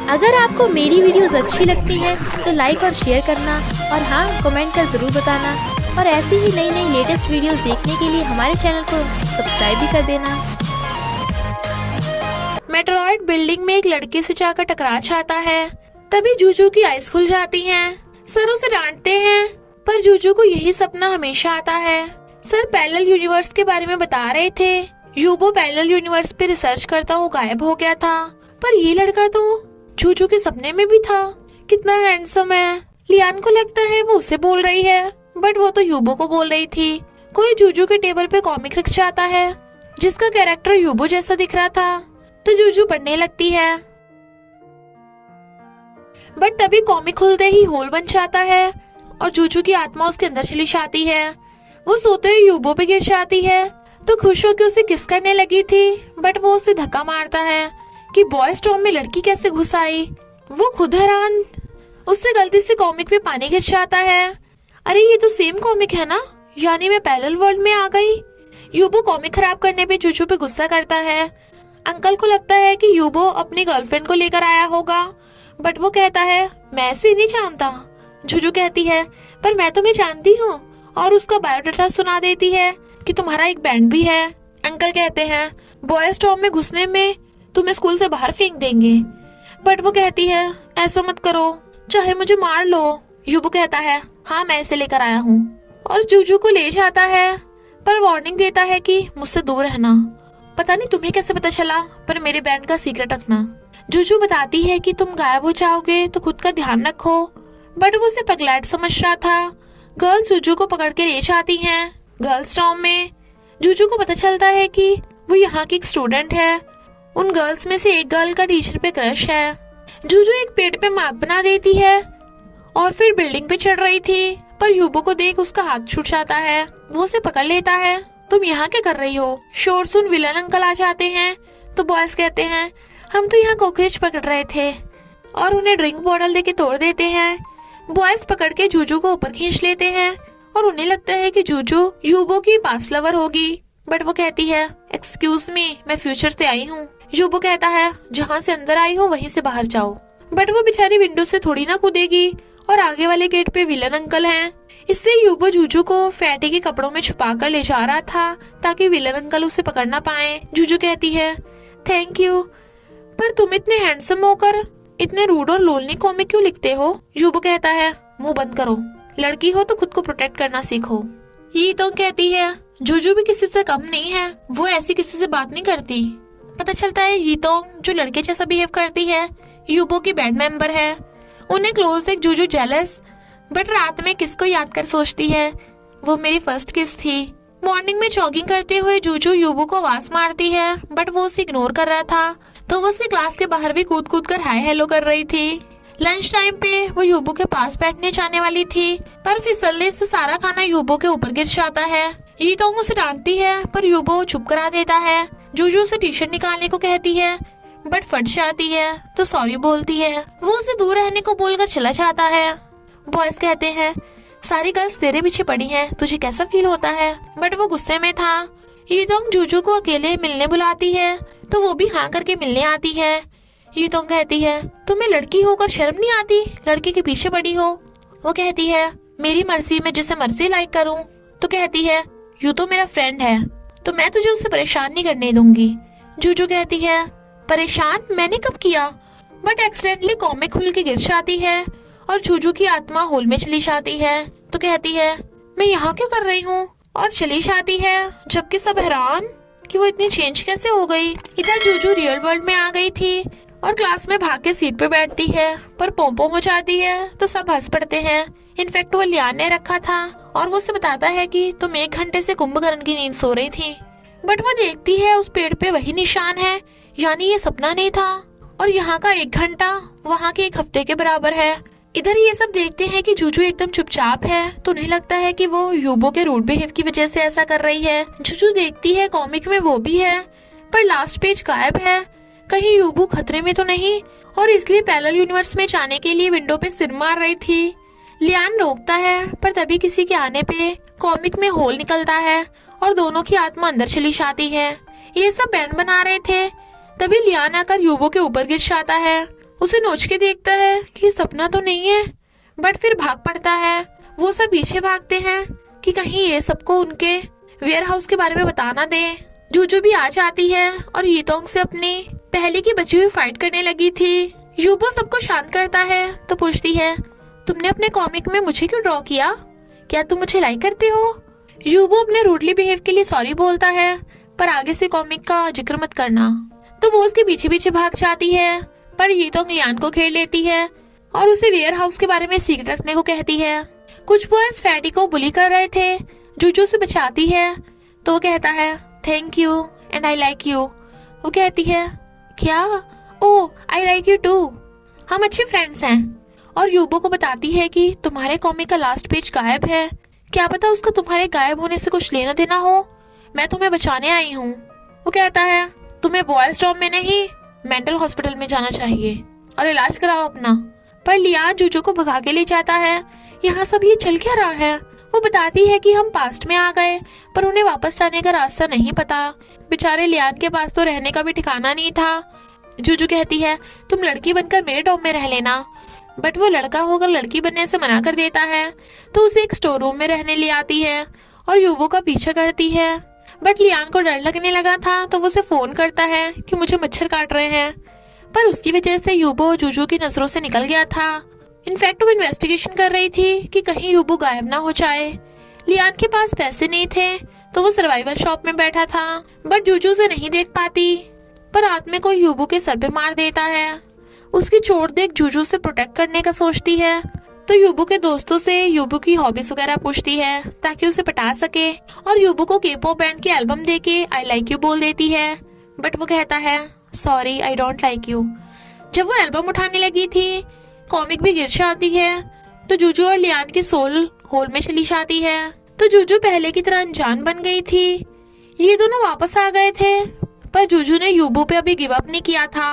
अगर आपको मेरी वीडियोस अच्छी लगती है तो लाइक और शेयर करना, और हाँ, कमेंट कर ज़रूर बताना। और ऐसी ही नई नई लेटेस्ट वीडियोस देखने के लिए हमारे चैनल को सब्सक्राइब भी कर देना। मेट्रॉयड बिल्डिंग में एक लड़के से जाकर टकरा जाता है। तभी जूजू की आइज खुल जाती हैं। सर उसे डांटते हैं, पर जूजू को यही सपना हमेशा आता है। सर पैरेलल यूनिवर्स के बारे में बता रहे थे। यूबो पैरेलल यूनिवर्स पे रिसर्च करता हुआ गायब हो गया था, पर ये लड़का तो जूजू के सपने में भी था। कितना हैंडसम है। लियान को लगता है वो उसे बोल रही है, बट वो तो यूबो को बोल रही थी। कोई जूजू के टेबल पे कॉमिक रख जाता है जिसका कैरेक्टर यूबो जैसा दिख रहा था, तो जूजू पढ़ने लगती है। बट तभी कॉमिक खुलते ही होल बन जाता है और जूजू की आत्मा उसके अंदर चली जाती है। वो सोते हुए यूबो पे गिर जाती है, तो खुश होकर उसे किस करने लगी थी, बट वो उसे धक्का मारता है कि बॉयज टॉम में लड़की कैसे घुस आई। वो खुद हैरान, उससे गलती से कॉमिक पे पानी गिर जाता है। अरे ये तो सेम कॉमिक है ना, यानी मैं पैरेलल वर्ल्ड में आ गई। यूबो कॉमिक खराब करने पे जूजू पे गुस्सा करता है। अंकल को लगता है कि यूबो अपनी गर्लफ्रेंड को लेकर आया होगा, बट वो कहता है मैं इसे नहीं जानता। जूजू कहती है पर मैं तुम्हें जानती हूँ, और उसका बायोडाटा सुना देती है कि तुम्हारा एक बैंड भी है। अंकल कहते हैं बॉयज टॉम में घुसने में तुम्हें स्कूल से बाहर फेंक देंगे, बट वो कहती है ऐसा मत करो, चाहे मुझे मार लो। यूबो कहता है हाँ मैं इसे लेकर आया हूँ, और जूजू को ले जाता है, पर वार्निंग देता है कि मुझसे दूर रहना। पता नहीं तुम्हें कैसे पता चला, पर मेरे बैंड का सीक्रेट रखना। जूजू बताती है कि तुम गायब हो जाओगे तो खुद का ध्यान रखो, बट वो उसे पगलैट समझ रहा था। गर्ल्स जूजू को पकड़ के ले जाती हैं गर्ल्स टॉम में। जूजू को पता चलता है कि वो यहाँ की एक स्टूडेंट है। उन गर्ल्स में से एक गर्ल का टीचर पे क्रश है। जूजू एक पेड़ पे मार्क बना देती है और फिर बिल्डिंग पे चढ़ रही थी, पर यूबो को देख उसका हाथ छूट जाता है। वो उसे पकड़ लेता है। तुम यहाँ क्या कर रही हो? शोर सुन विलन अंकल आ जाते हैं, तो बॉयज कहते हैं हम तो यहाँ कॉकरोच पकड़ रहे थे, और उन्हें ड्रिंक बॉटल देके तोड़ देते हैं। बॉयज पकड़ के जूजू को ऊपर खींच लेते हैं, और उन्हें लगता है कि जूजू यूबो की पास्ट लवर होगी, बट वो कहती है एक्सक्यूज मी, मैं फ्यूचर से आई हूँ। यूबो कहता है जहाँ से अंदर आई हो वहीं से बाहर जाओ, बट वो बेचारी विंडो से थोड़ी ना कूदेगी, और आगे वाले गेट पे विलन अंकल हैं। इससे यूबो जूजू को फैटी के कपड़ों में छुपा कर ले जा रहा था ताकि विलन अंकल उसे पकड़ ना पाए। जूजू कहती है थैंक यू, पर तुम इतने हैंडसम होकर इतने रूड और लोनली कॉमिक क्यों लिखते हो? यूबो कहता है मुंह बंद करो, लड़की हो तो खुद को प्रोटेक्ट करना सीखो। ये तो कहती है जूजू भी किसी से कम नहीं है, वो ऐसी किसी से बात नहीं करती। पता चलता है यीतोंग जो लड़के जैसा बिहेव करती है यूबो की बैंड मेंबर है। उन्हें क्लोज देख जूजू जेलस, बट रात में किसको याद कर सोचती है वो मेरी फर्स्ट किस थी। मॉर्निंग में जॉगिंग करते हुए जूजू यूबो को आवाज मारती है, बट वो उसे इग्नोर कर रहा था, तो वो उसके क्लास के बाहर भी कूद कूद कर हाय हेलो कर रही थी। लंच टाइम पे वो यूबो के पास बैठने जाने वाली थी, पर फिसलने से सारा खाना यूबो के ऊपर गिर जाता है। यीतोंग उसे डांटती है, पर यूबो चुप करा देता है। जूजू उसे टी शर्ट निकालने को कहती है, बट फट जाती है, तो सॉरी बोलती है। वो उसे दूर रहने को बोलकर चला जाता है। बॉयज कहते हैं सारी गर्ल्स तेरे पीछे पड़ी हैं, तुझे कैसा फील होता है? बट वो गुस्से में था। यीतोंग जूजू को अकेले मिलने बुलाती है, तो वो भी हाँ करके मिलने आती है। यीतोंग कहती है तुम्हें लड़की होकर शर्म नहीं आती, लड़के के पीछे पड़ी हो? वो कहती है मेरी मर्जी, मैं जिसे मर्जी लाइक करूं। तो कहती है यू तो मेरा फ्रेंड है, तो मैं तुझे उससे परेशान नहीं करने दूंगी। जूजू कहती है परेशान मैंने कब किया? बट एक्सीडेंटली कॉमिक खुल के गिर जाती है और जूजू की आत्मा होल में चली जाती है। तो कहती है मैं यहाँ क्यों कर रही हूँ, और चली जाती है, जबकि सब हैरान कि वो इतनी चेंज कैसे हो गई। इधर जूजू रियल वर्ल्ड में आ गई थी और क्लास में भाग के सीट पे बैठती है, पर पोंपो हो जाती है, तो सब हंस पड़ते हैं। इनफैक्ट वो लियान ने रखा था, और वो उसे बताता है कि तुम 1 घंटे से कुंभकर्ण की नींद सो रही थी। बट वो देखती है उस पेड़ पे वही निशान है, यानी ये सपना नहीं था, और यहाँ का 1 घंटा वहाँ के 1 हफ्ते के बराबर है। इधर ये सब देखते हैं कि जूजू एकदम चुपचाप है, तो उन्हें लगता है कि वो यूबो के रूड बिहेव की वजह से ऐसा कर रही है। जूजू देखती है कॉमिक में वो भी है, पर लास्ट पेज गायब है। कहीं यूबो खतरे में तो नहीं, और इसलिए पैरेलल यूनिवर्स में जाने के लिए विंडो पे सिर मार रही थी। लियान रोकता है, पर तभी किसी के आने पे कॉमिक में होल निकलता है और दोनों की आत्मा अंदर चली जाती है। ये सब बैंड बना रहे थे, तभी लियान आकर यूबो के ऊपर गिर जाता है उसे नोच के देखता है कि सपना तो नहीं है, बट फिर भाग पड़ता है। वो सब पीछे भागते हैं कि कहीं ये सबको उनके वेयर हाउस के बारे में बता ना दे। जूजू भी आ जाती है और यीतोंग से अपनी पहले की बची हुई फाइट करने लगी थी। यूबो सबको शांत करता है तो पूछती है, तुमने अपने कॉमिक में मुझे क्यों ड्रॉ किया? क्या तुम मुझे लाइक करते हो? यूबो अपने रूडली बिहेव के लिए सॉरी बोलता है, पर आगे से कॉमिक का जिक्र मत करना। तो वो उसके पीछे पीछे भाग जाती है, पर यीतोंग लियान को घेर लेती है और उसे वेयर हाउस के बारे में सीक्रेट रखने को कहती है। कुछ बॉयज फैटी को बुली कर रहे थे, जूजू से बचाती है तो वो कहता है, thank you and I like you. वो कहती है, क्या? ओह, आई लाइक यू टू, हम अच्छे फ्रेंड्स हैं। और यूबो को बताती है कि तुम्हारे कॉमिक का लास्ट पेज गायब है, क्या पता उसका तुम्हारे गायब होने से कुछ लेना देना हो, मैं तुम्हें बचाने आई हूँ। वो कहता है, तुम्हें बॉयज डॉम में नहीं मेंटल हॉस्पिटल में जाना चाहिए और इलाज कराओ अपना। पर लियान जूजू को भगा के ले जाता है। यहाँ सब ये चल क्या रहा है? वो बताती है कि हम पास्ट में आ गए, पर उन्हें वापस जाने का रास्ता नहीं पता। बेचारे लियान के पास तो रहने का भी ठिकाना नहीं था। जूजू कहती है, तुम लड़की बनकर मेरे डॉम में रह लेना, बट वो लड़का होकर लड़की बनने से मना कर देता है। तो उसे एक स्टोर रूम में रहने ले आती है और यूबो का पीछा करती है। बट लियान को डर लगने लगा था तो वो उसे फोन करता है कि मुझे मच्छर काट रहे हैं, पर उसकी वजह से यूबो जूजू की नजरों से निकल गया था। इनफैक्ट वो इन्वेस्टिगेशन कर रही थी कि कहीं यूबो गायब ना हो जाए। लियान के पास पैसे नहीं थे तो वो सर्वाइवल शॉप में बैठा था, बट जूजू उसे नहीं देख पाती। पर रात में कोई यूबो के सर पे मार देता है। उसकी चोट देख जूजू से प्रोटेक्ट करने का सोचती है, तो यूबो के दोस्तों से यूबो की हॉबीज वगैरह पूछती है ताकि उसे पटा सके, और यूबो को के-पॉप बैंड की एल्बम देके आई लाइक यू बोल देती है, बट वो कहता है, sorry I don't like you. जब वो एल्बम उठाने लगी थी, कॉमिक भी गिर जाती है, तो जूजू और लियान की सोल होल में चली जाती है। तो जूजू पहले की तरह अनजान बन गई थी। ये दोनों वापस आ गए थे, पर जूजू ने यूबो पे अभी गिव अप नहीं किया था,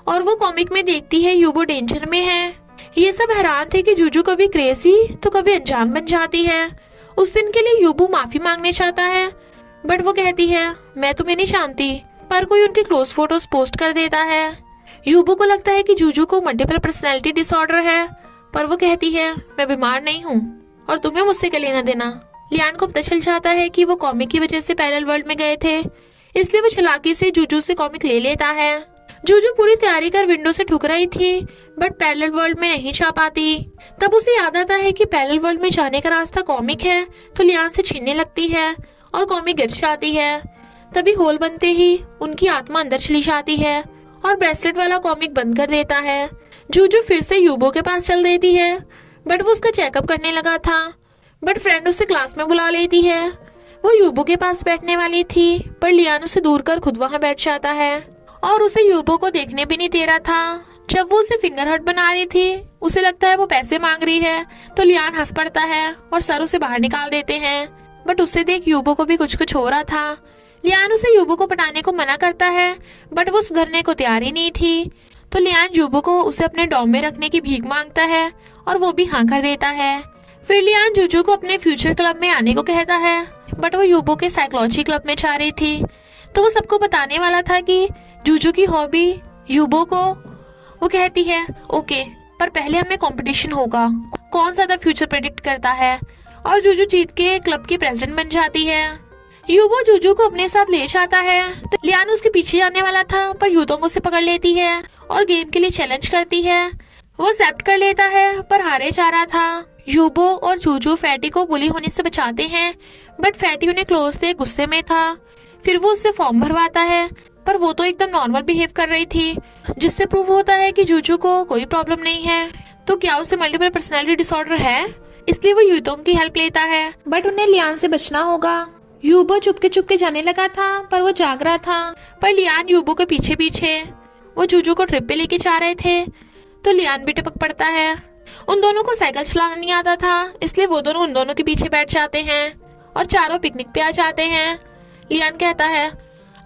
और वो कॉमिक में देखती है यूबो डेंजर में है। ये सब हैरान थे कि जूजू कभी क्रेजी तो कभी अनजान बन जाती है। उस दिन के लिए यूबो माफी मांगने चाहता है, बट वो कहती है, मैं तुम्हें नहीं जानती, पर कोई उनके क्लोज फोटोज पोस्ट कर देता है। यूबो को लगता है कि जूजू को मल्टीपल पर्सनैलिटी डिसऑर्डर है, पर वो कहती है, मैं बीमार नहीं हूँ और तुम्हें मुझसे क्या लेना देना। लियान को पता चल जाता है कि वो कॉमिक की वजह से पैरेलल वर्ल्ड में गए थे, इसलिए वो चालाकी से जूजू से कॉमिक ले लेता है। जूजू पूरी तैयारी कर विंडो से ठुकराई थी, बट पैरेलल वर्ल्ड में नहीं जा पाती। तब उसे याद आता है कि पैरेलल वर्ल्ड में जाने का रास्ता कॉमिक है, तो लियान से छीनने लगती है और कॉमिक गिर जाती है। तभी होल बनते ही उनकी आत्मा अंदर चली जाती है और ब्रेसलेट वाला कॉमिक बंद कर देता है। जूजू फिर से यूबो के पास चल देती है, बट वो उसका चेकअप करने लगा था। बट फ्रेंड उसे क्लास में बुला लेती है। वो यूबो के पास बैठने वाली थी, पर लियान उसे दूर कर खुद वहाँ बैठ जाता है और उसे यूबो को देखने भी नहीं दे रहा था। जब वो उसे फिंगर हट बना रही थी, उसे लगता है वो पैसे मांग रही है, तो लियान हंस पड़ता है और सर उसे बाहर निकाल देते हैं। बट उससे देख यूबो को भी कुछ कुछ हो रहा था। लियान उसे यूबो को पटाने को मना करता है, बट वो सुधरने को तैयार ही नहीं थी। तो लियान यूबो को उसे अपने डॉम में रखने की भीख मांगता है और वो भी हाँ कर देता है। फिर लियान जूजू को अपने फ्यूचर क्लब में आने को कहता है, बट वो यूबो के साइकोलॉजी क्लब में जा रही थी, तो वो सबको बताने वाला था कि जूजू की हॉबी यूबो को। वो कहती है, ओके, पर पहले हमें कंपटीशन होगा, कौन ज्यादा फ्यूचर प्रेडिक्ट करता है, और जूजू जीत के क्लब की प्रेसिडेंट बन जाती है। यूबो जूजू को अपने साथ ले जाता है, तो लियान उसके पीछे जाने वाला था, पर यूतोंग उसे पकड़ लेती है और गेम के लिए चैलेंज करती है। वो एक्सेप्ट कर लेता है, पर हारे जा रहा था। यूबो और जूजू फैटी को बुली होने से बचाते हैं, बट फैटी उन्हें क्लोज से गुस्से में था। फिर वो उससे फॉर्म भरवाता है, पर वो तो एकदम नॉर्मल बिहेव कर रही थी, जिससे प्रूव होता है कि जूजू को कोई प्रॉब्लम नहीं है। तो क्या उसे मल्टीपल पर्सनैलिटी डिसऑर्डर है? इसलिए वो यूतोंग की हेल्प लेता है, बट उन्हें लियान से बचना होगा। यूबो चुपके चुपके जाने लगा था, पर वो जाग रहा था। पर लियान यूबो के पीछे पीछे वो जूजू को ट्रिप पे लेके जा रहे थे, तो लियान भी टपक पड़ता है। उन दोनों को साइकिल चलाना नहीं आता था, इसलिए वो दोनों उन दोनों के पीछे बैठ जाते हैं और चारों पिकनिक पे आ जाते हैं। लियान कहता है,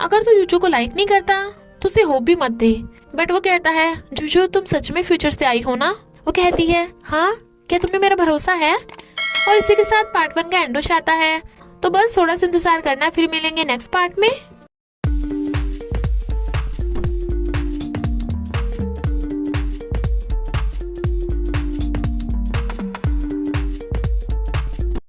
अगर तू जूजू को लाइक नहीं करता तो उसे होप भी मत दे। बट वो कहता है, जूजू तुम सच में फ्यूचर से आई हो ना? वो कहती है, हाँ, क्या तुम्हें मेरा भरोसा है? और इसी के साथ पार्ट 1 का एंड हो जाता है। तो बस थोड़ा सा इंतजार करना, फिर मिलेंगे नेक्स्ट पार्ट में।